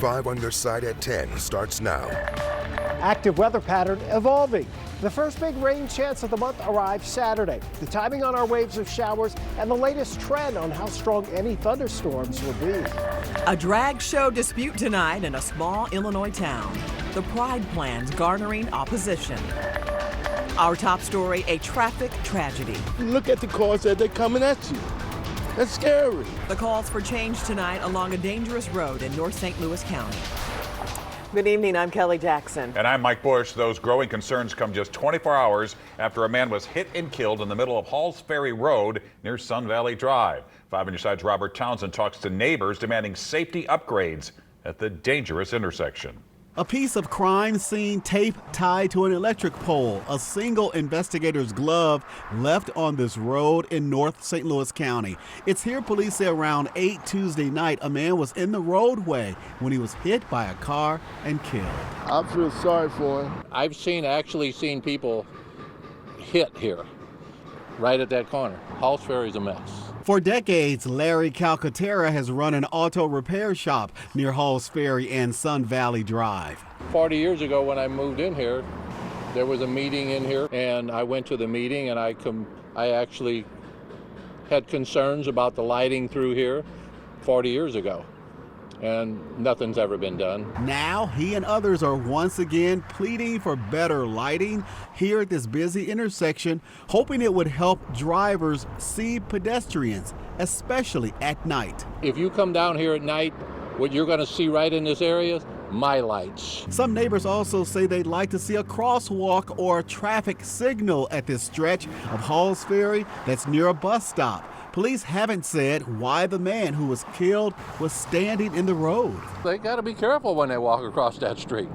5 on your side at 10 starts now. Active weather pattern evolving. The first big rain chance of the month arrives Saturday. The timing on our waves of showers and the latest trend on how strong any thunderstorms will be. A drag show dispute tonight in a small Illinois town. The Pride plans garnering opposition. Our top story, a traffic tragedy. Look at the cars that they're coming at you. That's scary. The calls for change tonight along a dangerous road in North St. Louis County. Good evening, I'm Kelly Jackson. And I'm Mike Bush. Those growing concerns come just 24 hours after a man was hit and killed in the middle of Halls Ferry Road near Sun Valley Drive. 5 on your side's Robert Townsend talks to neighbors demanding safety upgrades at the dangerous intersection. A piece of crime scene tape tied to an electric pole, a single investigator's glove left on this road in North St. Louis County. It's here police say around 8 Tuesday night, a man was in the roadway when he was hit by a car and killed. I feel sorry for him. I've actually seen people hit here, right at that corner. Halls Ferry's a mess. For decades, Larry Calcaterra has run an auto repair shop near Halls Ferry and Sun Valley Drive. 40 years ago when I moved in here, there was a meeting in here, and I went to the meeting, and I actually had concerns about the lighting through here 40 years ago, and nothing's ever been done. Now he and others are once again pleading for better lighting here at this busy intersection, hoping it would help drivers see pedestrians, especially at night. If you come down here at night, what you're going to see right in this area, my lights. Some neighbors also say they'd like to see a crosswalk or a traffic signal at this stretch of Halls Ferry that's near a bus stop. Police haven't said why the man who was killed was standing in the road. They got to be careful when they walk across that street.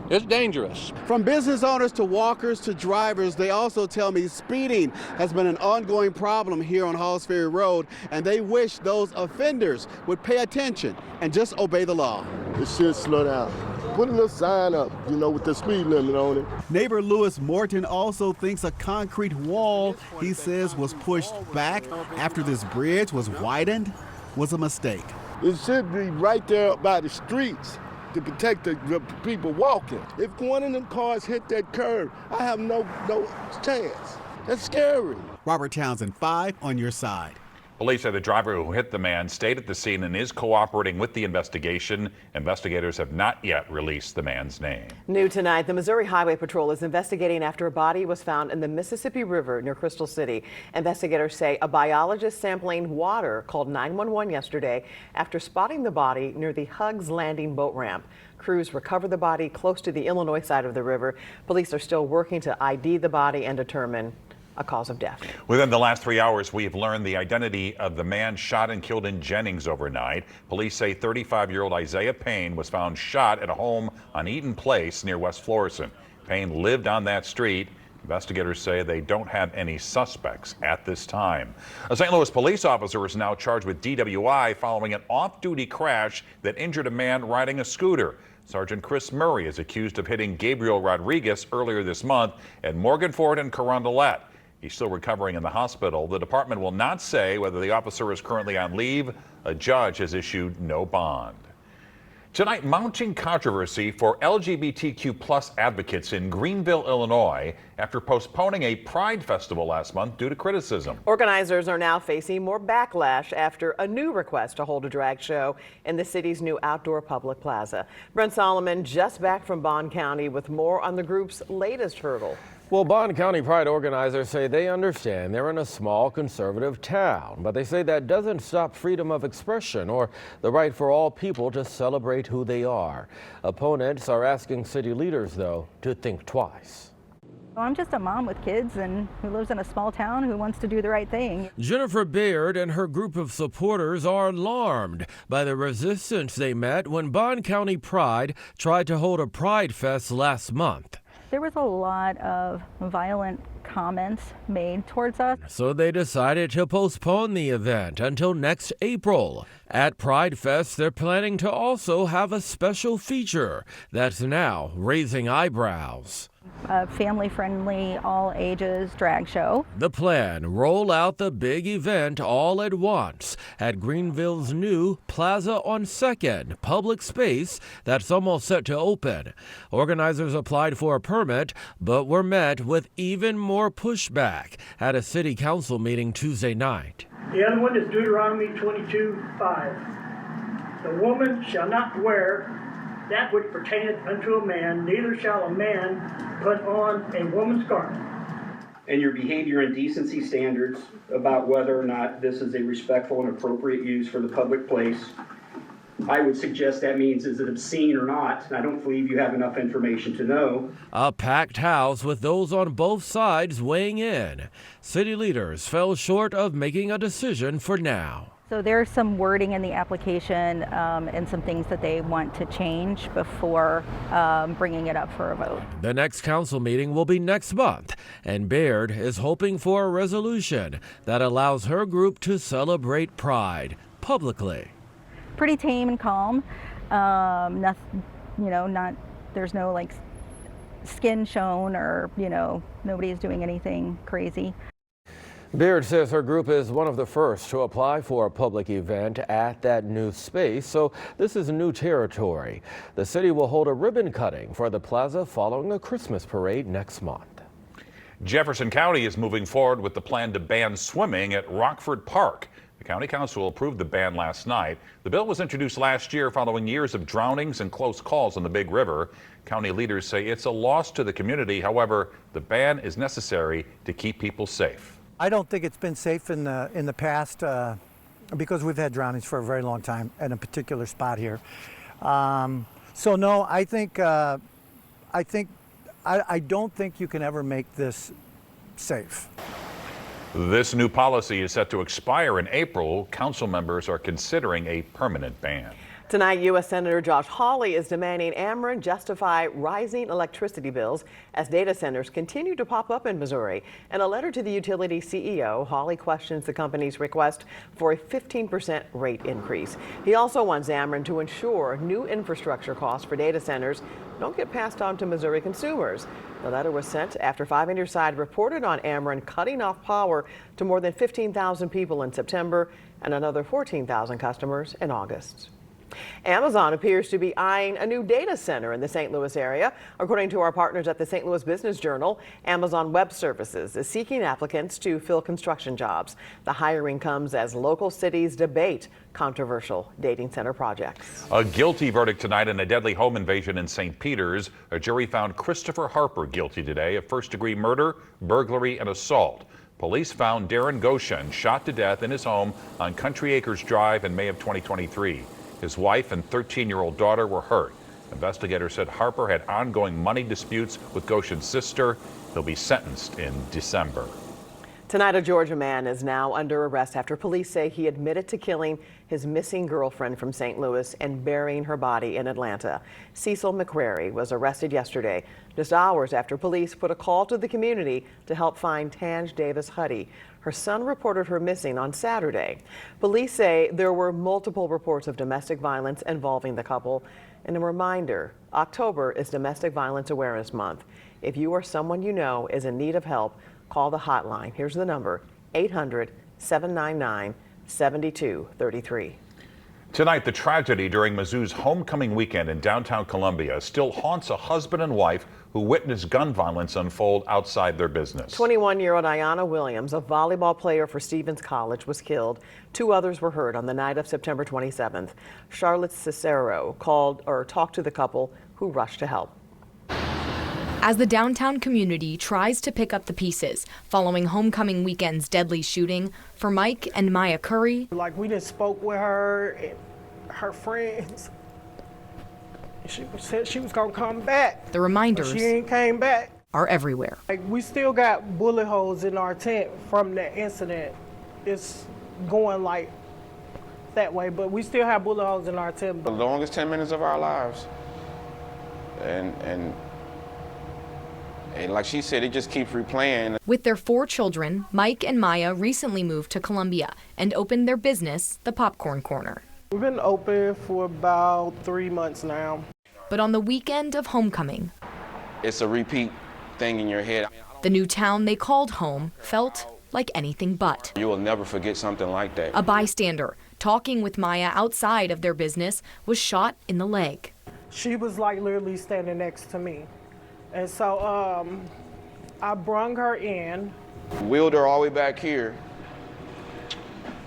It's dangerous. From business owners to walkers to drivers, they also tell me speeding has been an ongoing problem here on Halls Ferry Road, and they wish those offenders would pay attention and just obey the law. It should slow down. Put a little sign up, with the speed limit on it. Neighbor Lewis Morton also thinks a concrete wall he says was pushed back after this bridge was widened was a mistake. It should be right there by the streets to protect the people walking. If one of them cars hit that curb, I have no chance. That's scary. Robert Townsend, 5 on your side. Police say the driver who hit the man stayed at the scene and is cooperating with the investigation. Investigators have not yet released the man's name. New tonight, the Missouri Highway Patrol is investigating after a body was found in the Mississippi River near Crystal City. Investigators say a biologist sampling water called 911 yesterday after spotting the body near the Hugs Landing boat ramp. Crews recovered the body close to the Illinois side of the river. Police are still working to ID the body and determine a cause of death. Within the last 3 hours, we've learned the identity of the man shot and killed in Jennings overnight. Police say 35-year-old Isaiah Payne was found shot at a home on Eaton Place near West Florissant. Payne lived on that street. Investigators say they don't have any suspects at this time. A St. Louis police officer is now charged with DWI following an off-duty crash that injured a man riding a scooter. Sergeant Chris Murray is accused of hitting Gabriel Rodriguez earlier this month at Morgan Ford and Carondelet. He's still recovering in the hospital. The department will not say whether the officer is currently on leave. A judge has issued no bond. Tonight, mounting controversy for LGBTQ plus advocates in Greenville, Illinois, after postponing a Pride festival last month due to criticism. Organizers are now facing more backlash after a new request to hold a drag show in the city's new outdoor public plaza. Brent Solomon just back from Bond County with more on the group's latest hurdle. Well, Bond County Pride organizers say they understand they're in a small conservative town, but they say that doesn't stop freedom of expression or the right for all people to celebrate who they are. Opponents are asking city leaders, though, to think twice. I'm just a mom with kids and who lives in a small town who wants to do the right thing. Jennifer Baird and her group of supporters are alarmed by the resistance they met when Bond County Pride tried to hold a Pride Fest last month. There was a lot of violent comments made towards us. So they decided to postpone the event until next April. At Pride Fest, they're planning to also have a special feature that's now raising eyebrows. A family-friendly, all-ages drag show. The plan, roll out the big event all at once at Greenville's new Plaza on 2nd, public space that's almost set to open. Organizers applied for a permit, but were met with even more pushback at a city council meeting Tuesday night. The other one is Deuteronomy 22:5. The woman shall not wear that which pertaineth unto a man, neither shall a man put on a woman's garment. And your behavior and decency standards about whether or not this is a respectful and appropriate use for the public place. I would suggest that means is it obscene or not. I don't believe you have enough information to know. A packed house with those on both sides weighing in. City leaders fell short of making a decision for now. So there's some wording in the application and some things that they want to change before bringing it up for a vote. The next council meeting will be next month, and Baird is hoping for a resolution that allows her group to celebrate Pride publicly. Pretty tame and calm. Nothing, there's no like skin shown or, nobody's doing anything crazy. Beard says her group is one of the first to apply for a public event at that new space, so this is new territory. The city will hold a ribbon cutting for the plaza following a Christmas parade next month. Jefferson County is moving forward with the plan to ban swimming at Rockford Park. The county council approved the ban last night. The bill was introduced last year following years of drownings and close calls on the Big River. County leaders say it's a loss to the community. However, the ban is necessary to keep people safe. I don't think it's been safe in the past because we've had drownings for a very long time at a particular spot here. So no, I don't think you can ever make this safe. This new policy is set to expire in April. Council members are considering a permanent ban. Tonight, U.S. Senator Josh Hawley is demanding Ameren justify rising electricity bills as data centers continue to pop up in Missouri. In a letter to the utility CEO, Hawley questions the company's request for a 15% rate increase. He also wants Ameren to ensure new infrastructure costs for data centers don't get passed on to Missouri consumers. The letter was sent after 5 on Your Side reported on Ameren cutting off power to more than 15,000 people in September and another 14,000 customers in August. Amazon appears to be eyeing a new data center in the St. Louis area. According to our partners at the St. Louis Business Journal, Amazon Web Services is seeking applicants to fill construction jobs. The hiring comes as local cities debate controversial dating center projects. A guilty verdict tonight in a deadly home invasion in St. Peters. A jury found Christopher Harper guilty today of first-degree murder, burglary, and assault. Police found Darren Goshen shot to death in his home on Country Acres Drive in May of 2023. His wife and 13-year-old daughter were hurt. Investigators said Harper had ongoing money disputes with Goshen's sister. He'll be sentenced in December. Tonight, a Georgia man is now under arrest after police say he admitted to killing his missing girlfriend from St. Louis and burying her body in Atlanta. Cecil McCrary was arrested yesterday, just hours after police put a call to the community to help find Tange Davis Huddy. Her son reported her missing on Saturday. Police say there were multiple reports of domestic violence involving the couple. And a reminder, October is Domestic Violence Awareness Month. If you or someone you know is in need of help, call the hotline. Here's the number, 800-799-7233. Tonight, the tragedy during Mizzou's homecoming weekend in downtown Columbia still haunts a husband and wife who witnessed gun violence unfold outside their business. 21-year-old Ayanna Williams, a volleyball player for Stevens College, was killed. 2 others were hurt on the night of September 27th. Charlotte Cicero talked to the couple who rushed to help. As the downtown community tries to pick up the pieces following homecoming weekend's deadly shooting, for Mike and Maya Curry, we just spoke with her and her friends. She said she was gonna come back. The reminders she ain't came back. Are everywhere. We still got bullet holes in our tent from that incident. It's going that way, but we still have bullet holes in our tent. The longest 10 minutes of our lives. And like she said, it just keeps replaying. With their 4 children, Mike and Maya recently moved to Columbia and opened their business, the Popcorn Corner. We've been open for about 3 months now. But on the weekend of homecoming, it's a repeat thing in your head. The new town they called home felt like anything but. You will never forget something like that. A bystander talking with Maya outside of their business was shot in the leg. She was like literally standing next to me. And so I brung her in. Wheeled her all the way back here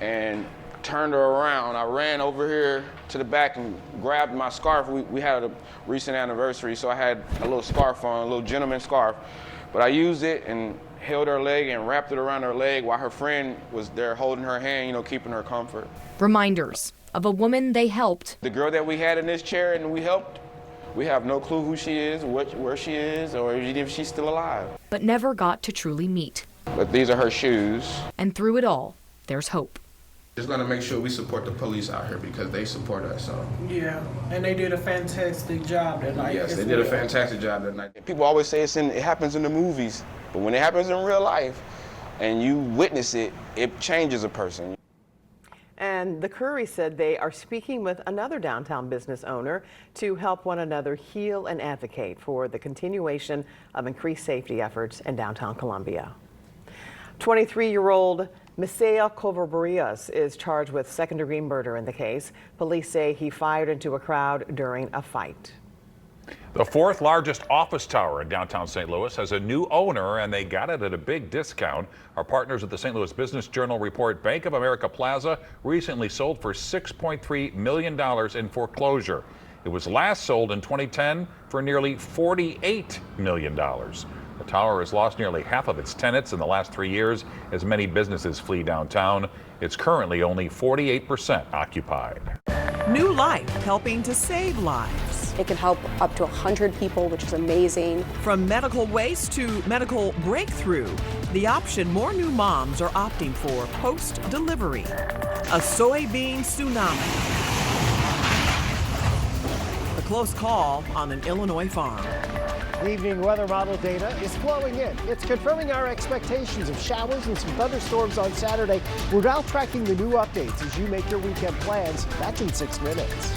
and turned her around. I ran over here to the back and grabbed my scarf. We had a recent anniversary, so I had a little scarf on, a little gentleman scarf. But I used it and held her leg and wrapped it around her leg while her friend was there holding her hand, you know, keeping her comfort. Reminders of a woman they helped. The girl that we had in this chair and we helped, we have no clue who she is, where she is, or if she's still alive. But never got to truly meet. But these are her shoes. And through it all, there's hope. Just gonna make sure we support the police out here because they support us. So. Yeah, and they did a fantastic job that night. Yes, they did a fantastic job that night. People always say it happens in the movies, but when it happens in real life and you witness it, it changes a person. And the Currys said they are speaking with another downtown business owner to help one another heal and advocate for the continuation of increased safety efforts in downtown Columbia. 23-year-old Misea Covarrubias is charged with second-degree murder in the case. Police say he fired into a crowd during a fight. The fourth largest office tower in downtown St. Louis has a new owner, and they got it at a big discount. Our partners at the St. Louis Business Journal report Bank of America Plaza recently sold for $6.3 million in foreclosure. It was last sold in 2010 for nearly $48 million. The tower has lost nearly half of its tenants in the last 3 years as many businesses flee downtown. It's currently only 48% occupied. New life helping to save lives. It can help up to 100 people, which is amazing. From medical waste to medical breakthrough, the option more new moms are opting for post-delivery. A soybean tsunami. A close call on an Illinois farm. The evening weather model data is flowing in. It's confirming our expectations of showers and some thunderstorms on Saturday. We're now tracking the new updates as you make your weekend plans. That's in 6 minutes.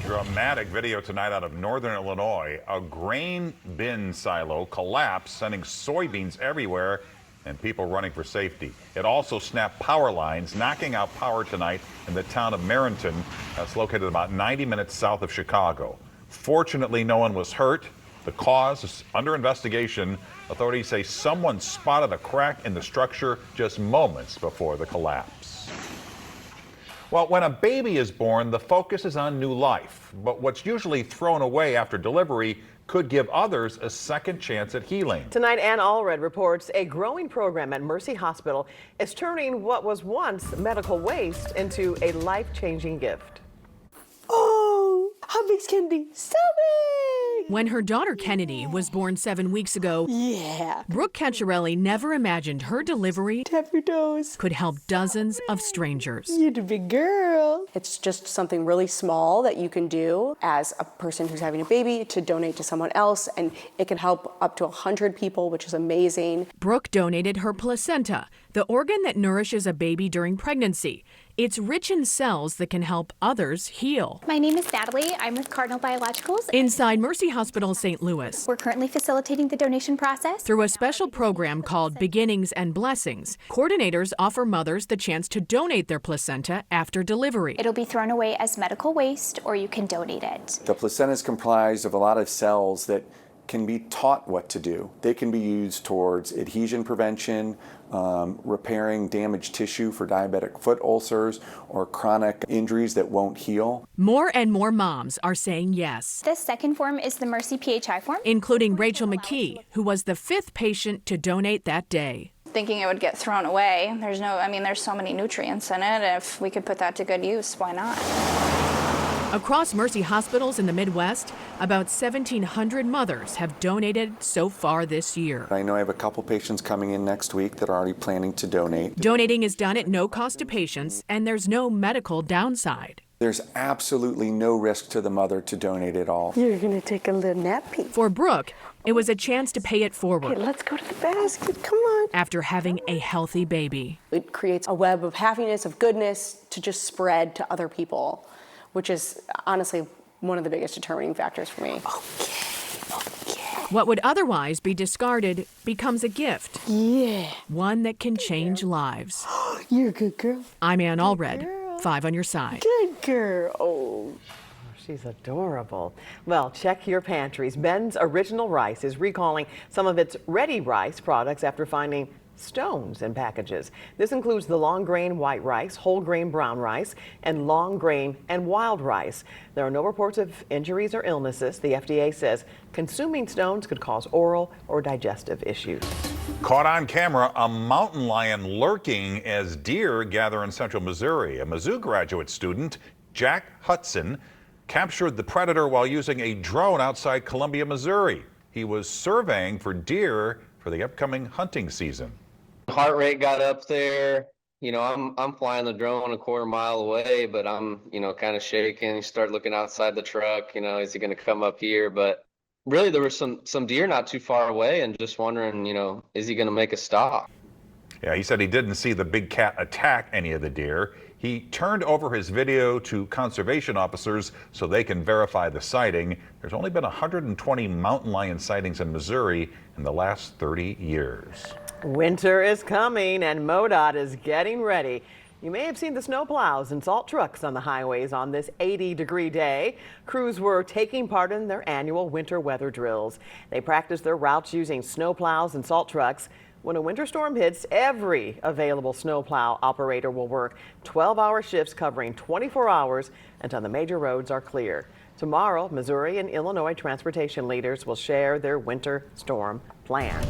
Dramatic video tonight out of northern Illinois. A grain bin silo collapsed, sending soybeans everywhere and people running for safety. It also snapped power lines, knocking out power tonight in the town of Marenton. That's located about 90 minutes south of Chicago. Fortunately, no one was hurt. The cause is under investigation. Authorities say someone spotted a crack in the structure just moments before the collapse. Well, when a baby is born, the focus is on new life. But what's usually thrown away after delivery could give others a second chance at healing. Tonight, Ann Allred reports a growing program at Mercy Hospital is turning what was once medical waste into a life-changing gift. Oh, how big's Kennedy? So big! When her daughter Kennedy was born 7 weeks ago, Brooke Cacciarelli never imagined her delivery could help dozens of strangers. You're the big girl. It's just something really small that you can do as a person who's having a baby to donate to someone else, and it can help up to 100 people, which is amazing. Brooke donated her placenta, the organ that nourishes a baby during pregnancy. It's rich in cells that can help others heal. My name is Natalie. I'm with Cardinal Biologicals. Inside Mercy Hospital St. Louis, We're currently facilitating the donation process. through a special program called Beginnings and Blessings, coordinators offer mothers the chance to donate their placenta after delivery. It'll be thrown away as medical waste, or you can donate it. The placenta is comprised of a lot of cells that can be taught what to do. They can be used towards adhesion prevention, repairing damaged tissue for diabetic foot ulcers or chronic injuries that won't heal. More and more moms are saying yes, This second form is the Mercy PHI form. including Rachel McKee, who was the 5th patient to donate that day. Thinking it would get thrown away. There's so many nutrients in it. If we could put that to good use, why not? Across Mercy hospitals in the Midwest, about 1,700 mothers have donated so far this year. I know I have a couple patients coming in next week that are already planning to donate. Donating is done at no cost to patients, and there's no medical downside. There's absolutely no risk to the mother to donate at all. You're gonna take a little nappy. For Brooke, it was a chance to pay it forward. Okay, let's go to the basket, come on. After having a healthy baby. It creates a web of happiness, of goodness to just spread to other people, which is honestly one of the biggest determining factors for me. What would otherwise be discarded becomes a gift. Yeah. One that can change lives. You're a good girl. I'm Ann Allred, 5 on your side. Good girl. Oh. She's adorable. Well, check your pantries. Ben's Original Rice is recalling some of its ready rice products after finding stones in packages. This includes the long grain white rice, whole grain brown rice, and long grain and wild rice. There are no reports of injuries or illnesses. The FDA says consuming stones could cause oral or digestive issues. Caught on camera, a mountain lion lurking as deer gather in central Missouri. A Mizzou graduate student, Jack Hudson, captured the predator while using a drone outside Columbia, Missouri. He was surveying for deer for the upcoming hunting season. Heart rate got up there. You know, I'm flying the drone a quarter mile away, but I'm, kind of shaking. You start looking outside the truck, is he going to come up here? But really, there were some deer not too far away, and just wondering, is he going to make a stop? Yeah, he said he didn't see the big cat attack any of the deer. He turned over his video to conservation officers so they can verify the sighting. There's only been 120 mountain lion sightings in Missouri in the last 30 years. Winter is coming and MoDOT is getting ready. You may have seen the snow plows and salt trucks on the highways on this 80-degree day. Crews were taking part in their annual winter weather drills. They practiced their routes using snow plows and salt trucks. When a winter storm hits, every available snowplow operator will work 12-hour shifts covering 24 hours until the major roads are clear. Tomorrow, Missouri and Illinois transportation leaders will share their winter storm plans.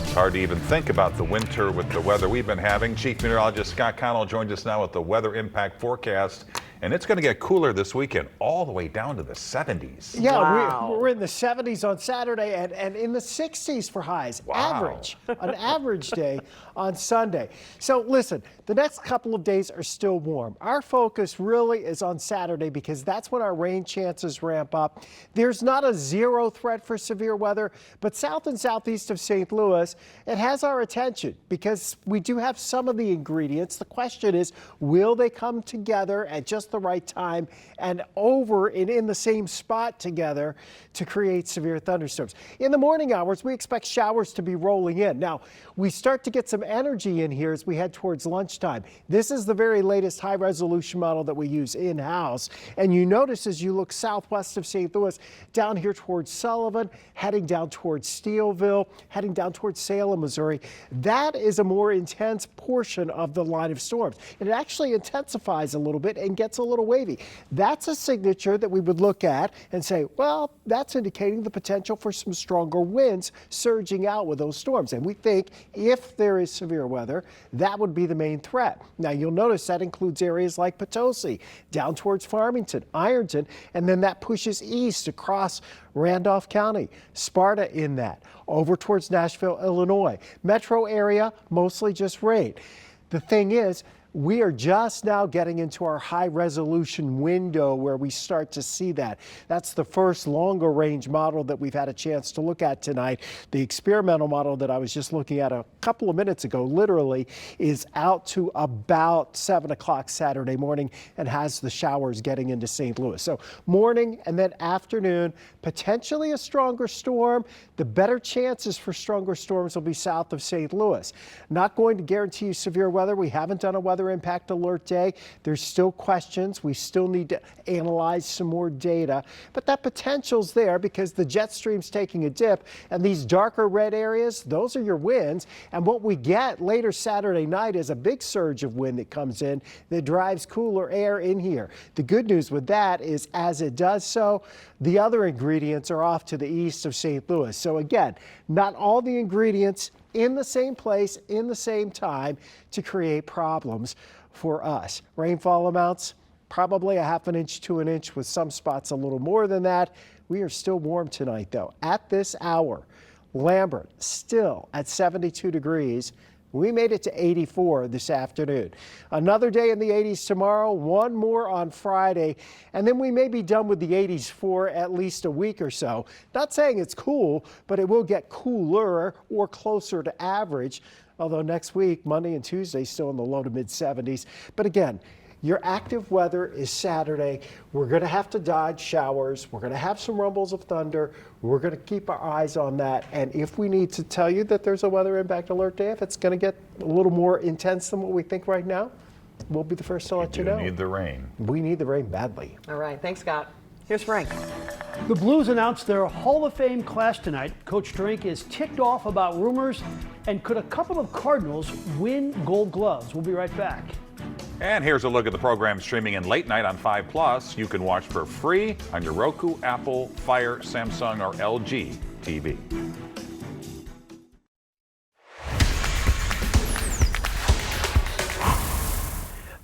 It's hard to even think about the winter with the weather we've been having. Chief Meteorologist Scott Connell joins us now with the weather impact forecast. And it's going to get cooler this weekend, all the way down to the 70s. Yeah, wow. we're in the 70s on Saturday and in the 60s for highs. Wow. An average day on Sunday. So listen, the next couple of days are still warm. Our focus really is on Saturday because that's when our rain chances ramp up. There's not a zero threat for severe weather, but south and southeast of St. Louis, it has our attention because we do have some of the ingredients. The question is, will they come together at just the right time and over and in the same spot together to create severe thunderstorms? In the morning hours, we expect showers to be rolling in. Now, we start to get some energy in here as we head towards lunchtime. This is the very latest high resolution model that we use in-house. And you notice as you look southwest of St. Louis, down here towards Sullivan, heading down towards Steelville, heading down towards Salem, Missouri, that is a more intense portion of the line of storms. And it actually intensifies a little bit and gets a little wavy. That's a signature that we would look at and say, well, that's indicating the potential for some stronger winds surging out with those storms. And we think if there is severe weather, that would be the main threat. Now, you'll notice that includes areas like Potosi, down towards Farmington, Ironton, and then that pushes east across Randolph County, Sparta in that, over towards Nashville, Illinois. Metro area, mostly just rain. The thing is, we are just now getting into our high resolution window where we start to see that. That's the first longer range model that we've had a chance to look at tonight. The experimental model that I was just looking at a couple of minutes ago literally is out to about 7 o'clock Saturday morning and has the showers getting into St. Louis. So morning and then afternoon, potentially a stronger storm. The better chances for stronger storms will be south of St. Louis. Not going to guarantee you severe weather. We haven't done a weather impact alert day. There's still questions. We still need to analyze some more data, but that potential's there because the jet stream's taking a dip and these darker red areas, those are your winds. And what we get later Saturday night is a big surge of wind that comes in that drives cooler air in here. The good news with that is as it does so, the other ingredients are off to the east of St. Louis. So again, not all the ingredients in the same place, in the same time to create problems for us. Rainfall amounts, probably a ½ inch to an inch with some spots a little more than that. We are still warm tonight though. At this hour, Lambert still at 72 degrees, We made it to 84 this afternoon. Another day in the 80s tomorrow, one more on Friday, and then we may be done with the 80s for at least a week or so. Not saying it's cool, but it will get cooler or closer to average. Although next week, Monday and Tuesday, still in the low to mid 70s. But again, your active weather is Saturday. We're going to have to dodge showers. We're going to have some rumbles of thunder. We're going to keep our eyes on that. And if we need to tell you that there's a weather impact alert day, if it's going to get a little more intense than what we think right now, we'll be the first to let you know. We need the rain. We need the rain badly. All right. Thanks, Scott. Here's Frank. The Blues announced their Hall of Fame class tonight. Coach Drink is ticked off about rumors. And could a couple of Cardinals win Gold Gloves? We'll be right back. And here's a look at the program streaming in late night on 5+. You can watch for free on your Roku, Apple, Fire, Samsung, or LG TV.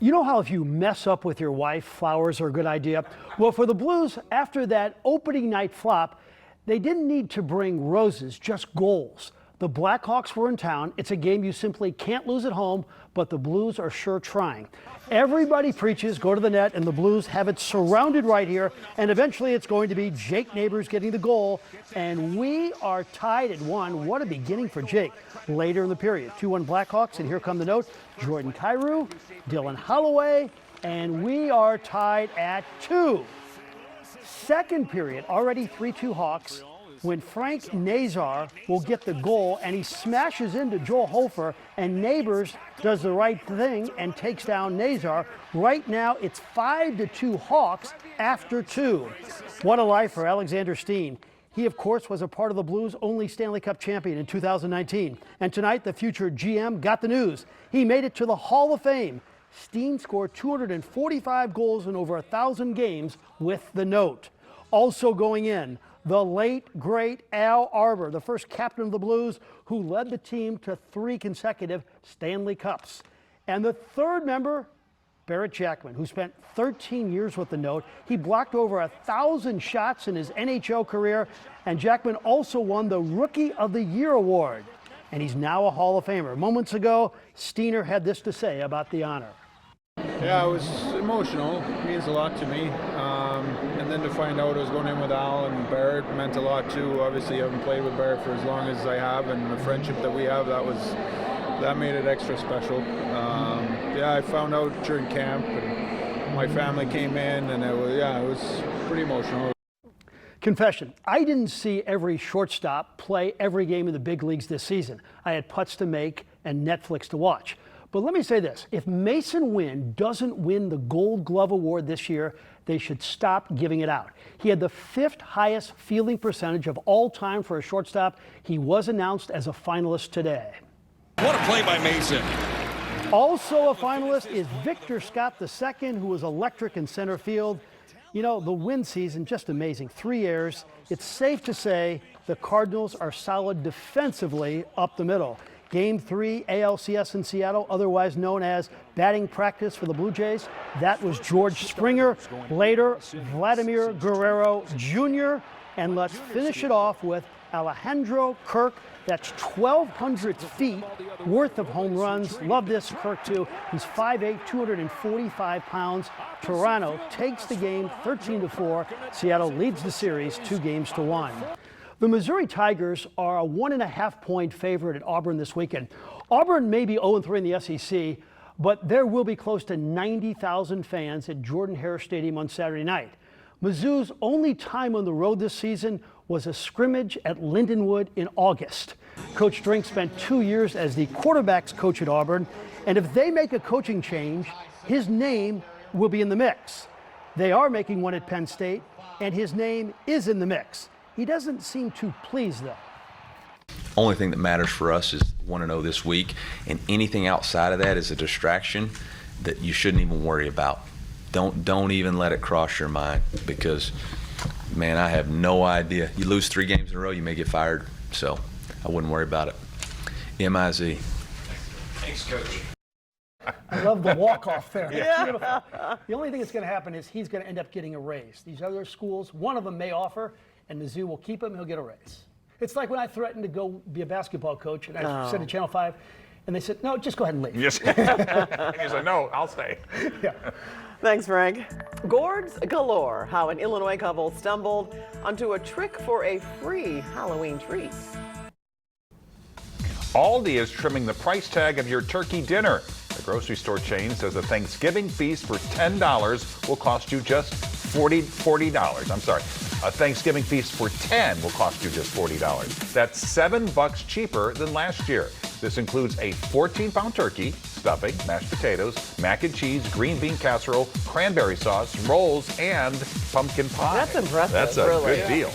You know how if you mess up with your wife, flowers are a good idea? Well, for the Blues, after that opening night flop, they didn't need to bring roses, just goals. The Blackhawks were in town. It's a game you simply can't lose at home, but the Blues are sure trying. Everybody preaches, go to the net, and the Blues have it surrounded right here, and eventually it's going to be Jake Neighbors getting the goal, and we are tied at 1. What a beginning for Jake. Later in the period, 2-1 Blackhawks, and here come the note, Jordan Kyrou, Dylan Holloway, and we are tied at 2. Second period, already 3-2 Hawks, when Frank Nazar will get the goal, and he smashes into Joel Hofer, and Neighbors does the right thing and takes down Nazar. Right now, it's 5-2 Hawks after 2. What a life for Alexander Steen. He, of course, was a part of the Blues' only Stanley Cup champion in 2019. And tonight, the future GM got the news. He made it to the Hall of Fame. Steen scored 245 goals in over 1,000 games with the note. Also going in, the late, great Al Arbor, the first captain of the Blues, who led the team to 3 consecutive Stanley Cups. And the third member, Barrett Jackman, who spent 13 years with the note. He blocked over 1,000 shots in his NHL career, and Jackman also won the Rookie of the Year award. And he's now a Hall of Famer. Moments ago, Steiner had this to say about the honor. Yeah, it was emotional. It means a lot to me. And then to find out I was going in with Al and Barrett meant a lot too. Obviously, I haven't played with Barrett for as long as I have, and the friendship that we have, that made it extra special. Yeah, I found out during camp, and my family came in, and it was pretty emotional. Confession, I didn't see every shortstop play every game in the big leagues this season. I had putts to make and Netflix to watch. But let me say this, if Mason Wynn doesn't win the Gold Glove Award this year, they should stop giving it out. He had the 5th highest fielding percentage of all time for a shortstop. He was announced as a finalist today. What a play by Mason. Also a finalist is Victor Scott II, who was electric in center field. You know, the Wynn season, just amazing. 3 errors. It's safe to say the Cardinals are solid defensively up the middle. Game 3, ALCS in Seattle, otherwise known as batting practice for the Blue Jays. That was George Springer. Later, Vladimir Guerrero Jr. And let's finish it off with Alejandro Kirk. That's 1,200 feet worth of home runs. Love this Kirk, too. He's 5'8", 245 pounds. Toronto takes the game 13-4. Seattle leads the series 2-1. The Missouri Tigers are a 1.5-point favorite at Auburn this weekend. Auburn may be 0-3 in the SEC, but there will be close to 90,000 fans at Jordan-Hare Stadium on Saturday night. Mizzou's only time on the road this season was a scrimmage at Lindenwood in August. Coach Drink spent 2 years as the quarterbacks coach at Auburn, and if they make a coaching change, his name will be in the mix. They are making one at Penn State, and his name is in the mix. He doesn't seem too pleased, though. Only thing that matters for us is 1-0 this week, and anything outside of that is a distraction that you shouldn't even worry about. Don't even let it cross your mind, because, man, I have no idea. You lose 3 games in a row, you may get fired, so I wouldn't worry about it. M-I-Z. Thanks, Coach. I love the walk-off there. Yeah. Beautiful. The only thing that's going to happen is he's going to end up getting a raise. These other schools, one of them may offer, and Mizzou will keep him, he'll get a raise. It's like when I threatened to go be a basketball coach, and I said to Channel 5, And they said, no, just go ahead and leave. Yes. And you said, no, I'll stay. Yeah. Thanks, Frank. Gourds galore, how an Illinois couple stumbled onto a trick for a free Halloween treat. Aldi is trimming the price tag of your turkey dinner. The grocery store chain says a Thanksgiving feast for $10 will cost you just $40. I'm sorry. A Thanksgiving feast for 10 will cost you just $40. That's $7 cheaper than last year. This includes a 14-pound turkey, stuffing, mashed potatoes, mac and cheese, green bean casserole, cranberry sauce, rolls, and pumpkin pie. That's impressive. That's a really. good deal.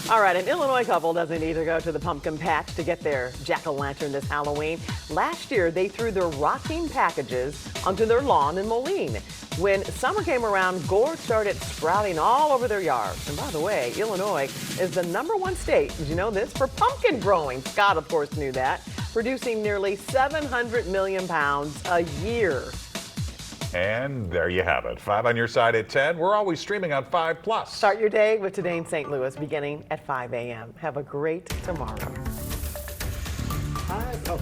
All right, an Illinois couple doesn't need to go to the pumpkin patch to get their jack-o'-lantern this Halloween. Last year, they threw their rocking packages onto their lawn in Moline. When summer came around, gourds started sprouting all over their yards. And by the way, Illinois is the #1 state, did you know this, for pumpkin growing. Scott, of course, knew that, producing nearly 700 million pounds a year. And there you have it. 5 on your side at 10. We're always streaming on 5+. Start your day with Today in St. Louis beginning at 5 a.m. Have a great tomorrow. Oh.